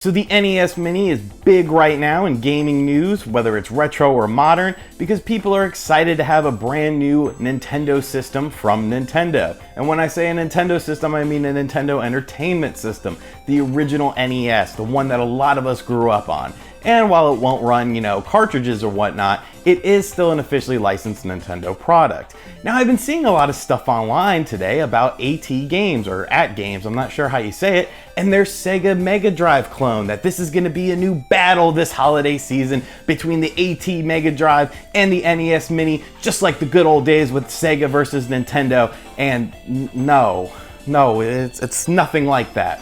So the NES Mini is big right now in gaming news, whether it's retro or modern, because people are excited to have a brand new Nintendo system from Nintendo. And when I say a Nintendo system, I mean a Nintendo Entertainment System, the original NES, the one that a lot of us grew up on. And while it won't run, cartridges or whatnot, it is still an officially licensed Nintendo product. Now, I've been seeing a lot of stuff online today about ATGames, or ATGames, I'm not sure how you say it, and their Sega Mega Drive clone, that this is going to be a new battle this holiday season between the AT Mega Drive and the NES Mini, just like the good old days with Sega versus Nintendo. And no, it's nothing like that.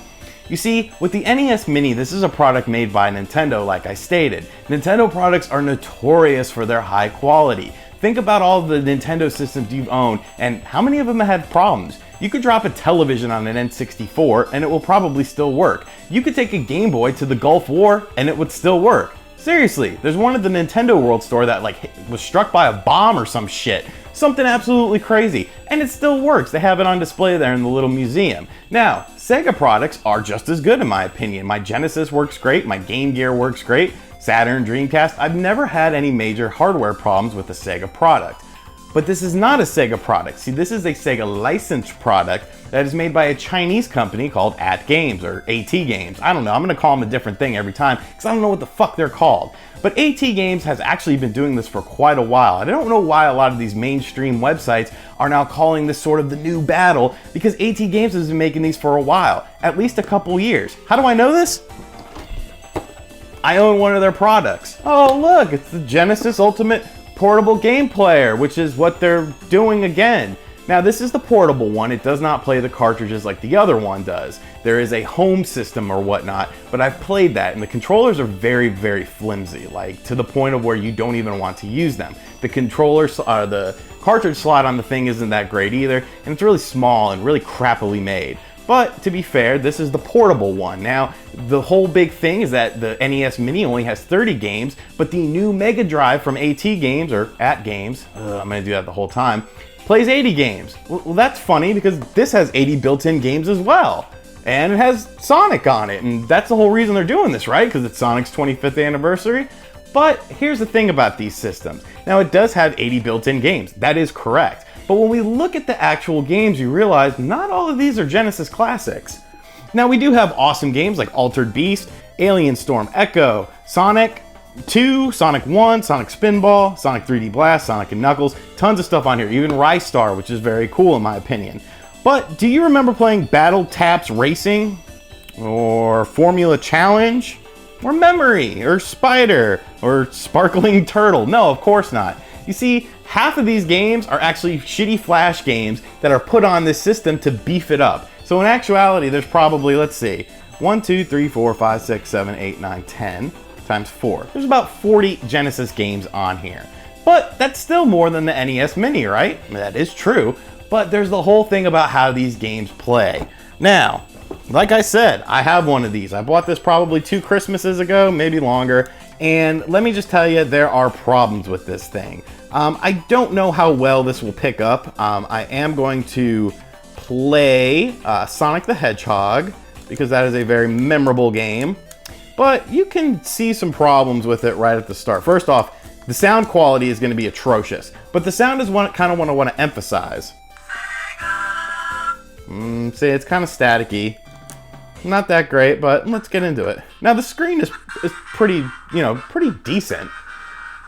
You see, with the NES Mini, this is a product made by Nintendo, like I stated. Nintendo products are notorious for their high quality. Think about all the Nintendo systems you've owned and how many of them have had problems. You could drop a television on an N64 and it will probably still work. You could take a Game Boy to the Gulf War and it would still work. Seriously, there's one at the Nintendo World Store that was struck by a bomb or some shit. Something absolutely crazy. And it still works. They have it on display there in the little museum. Now, Sega products are just as good in my opinion. My Genesis works great, my Game Gear works great, Saturn, Dreamcast. I've never had any major hardware problems with a Sega product. But this is not a Sega product. See, this is a Sega licensed product that is made by a Chinese company called ATGames or ATGames. I don't know, I'm gonna call them a different thing every time because I don't know what the fuck they're called. But ATGames has actually been doing this for quite a while. I don't know why a lot of these mainstream websites are now calling this sort of the new battle, because ATGames has been making these for a while, at least a couple years. How do I know this? I own one of their products. Oh look, it's the Genesis Ultimate Portable Game Player, which is what they're doing again. Now this is the portable one. It does not play the cartridges like the other one does. There is a home system or whatnot, but I've played that and the controllers are very, very flimsy, like to the point of where you don't even want to use them. The the cartridge slot on the thing isn't that great either, and it's really small and really crappily made. But to be fair, this is the portable one. Now, the whole big thing is that the NES Mini only has 30 games, but the new Mega Drive from ATGames, or ATGames, I'm gonna do that the whole time, plays 80 games. Well, that's funny because this has 80 built-in games as well. And it has Sonic on it, and that's the whole reason they're doing this, right? Because it's Sonic's 25th anniversary. But here's the thing about these systems. Now, it does have 80 built-in games. That is correct. But when we look at the actual games, you realize not all of these are Genesis classics. Now, we do have awesome games like Altered Beast, Alien Storm Echo, Sonic 2, Sonic 1, Sonic Spinball, Sonic 3D Blast, Sonic & Knuckles, tons of stuff on here, even Rystar, which is very cool in my opinion. But do you remember playing Battle Taps Racing? Or Formula Challenge? Or Memory? Or Spider? Or Sparkling Turtle? No, of course not. You see, half of these games are actually shitty flash games that are put on this system to beef it up. So in actuality, there's probably, let's see, 1, 2, 3, 4, 5, 6, 7, 8, 9, 10 times 4. There's about 40 Genesis games on here. But that's still more than the NES Mini, right? That is true. But there's the whole thing about how these games play. Now, like I said, I have one of these. I bought this probably 2 Christmases ago, maybe longer. And let me just tell you, there are problems with this thing. I don't know how well this will pick up. I am going to play Sonic the Hedgehog, because that is a very memorable game. But you can see some problems with it right at the start. First off, the sound quality is going to be atrocious. But the sound is kind of what I want to emphasize. See, it's kind of staticky. Not that great, but let's get into it. Now the screen is pretty, pretty decent.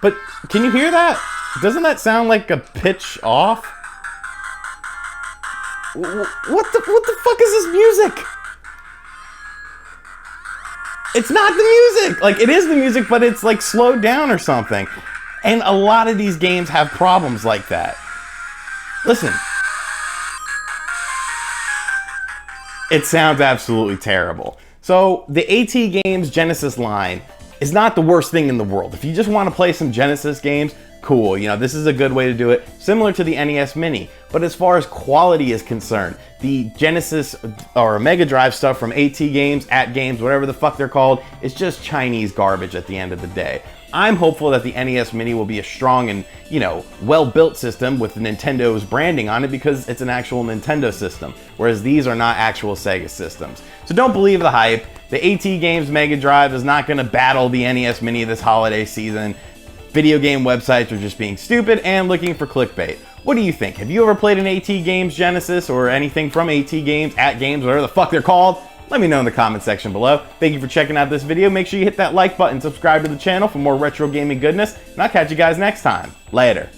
But can you hear that? Doesn't that sound like a pitch off? What the fuck is this music? It's not the music! Like, it is the music, but it's like slowed down or something. And a lot of these games have problems like that. Listen. It sounds absolutely terrible. So the ATGames Genesis line is not the worst thing in the world. If you just want to play some Genesis games, cool. You know, this is a good way to do it, similar to the NES Mini. But as far as quality is concerned, the Genesis or Mega Drive stuff from ATGames, ATGames, whatever the fuck they're called, is just Chinese garbage at the end of the day. I'm hopeful that the NES Mini will be a strong and, you know, well-built system with Nintendo's branding on it because it's an actual Nintendo system, whereas these are not actual Sega systems. So don't believe the hype. The ATGames Mega Drive is not going to battle the NES Mini this holiday season. Video game websites are just being stupid and looking for clickbait. What do you think? Have you ever played an ATGames Genesis or anything from ATGames, ATGames, whatever the fuck they're called? Let me know in the comment section below. Thank you for checking out this video. Make sure you hit that like button, subscribe to the channel for more retro gaming goodness, and I'll catch you guys next time. Later.